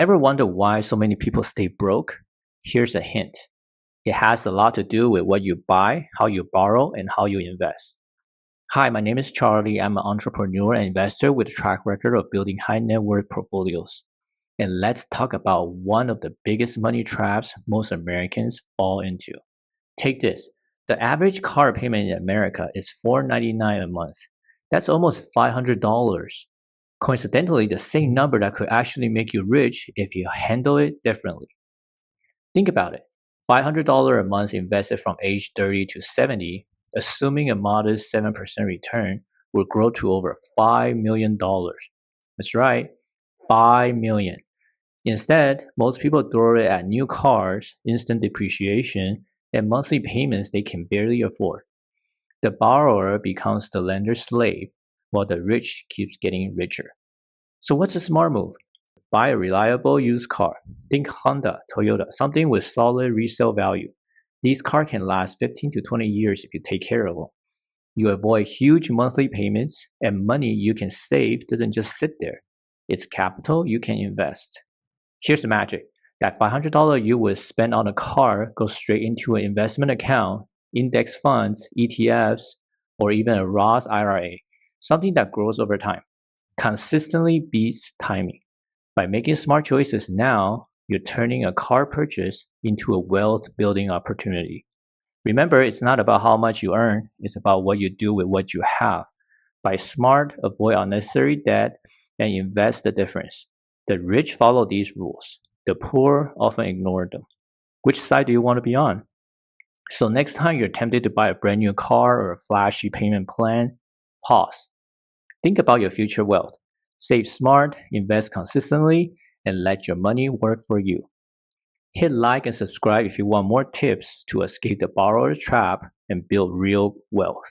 Ever wonder why so many people stay broke? Here's a hint. It has a lot to do with what you buy, how you borrow, and how you invest. Hi, my name is Charlie. I'm an entrepreneur and investor with a track record of building high net worth portfolios. And let's talk about one of the biggest money traps most Americans fall into. Take this. The average car payment in America is $499 a month. That's almost $500. Coincidentally, the same number that could actually make you rich if you handle it differently. Think about it. $500 a month invested from age 30 to 70, assuming a modest 7% return, will grow to over $5 million. That's right, $5 million. Instead, most people throw it at new cars, instant depreciation, and monthly payments they can barely afford. The borrower becomes the lender's slave, while the rich keeps getting richer. So what's a smart move? Buy a reliable used car. Think Honda, Toyota, something with solid resale value. These cars can last 15 to 20 years if you take care of them. You avoid huge monthly payments, and money you can save doesn't just sit there. It's capital you can invest. Here's the magic. That $500 you would spend on a car goes straight into an investment account, index funds, ETFs, or even a Roth IRA, something that grows over time. Consistently beats timing. By making smart choices now, you're turning a car purchase into a wealth building opportunity. Remember, it's not about how much you earn, it's about what you do with what you have. Buy smart, avoid unnecessary debt, and invest the difference. The rich follow these rules. The poor often ignore them. Which side do you want to be on? So next time you're tempted to buy a brand new car or a flashy payment plan, pause. Think about your future wealth. Save smart, invest consistently, and let your money work for you. Hit like and subscribe if you want more tips to escape the borrower trap and build real wealth.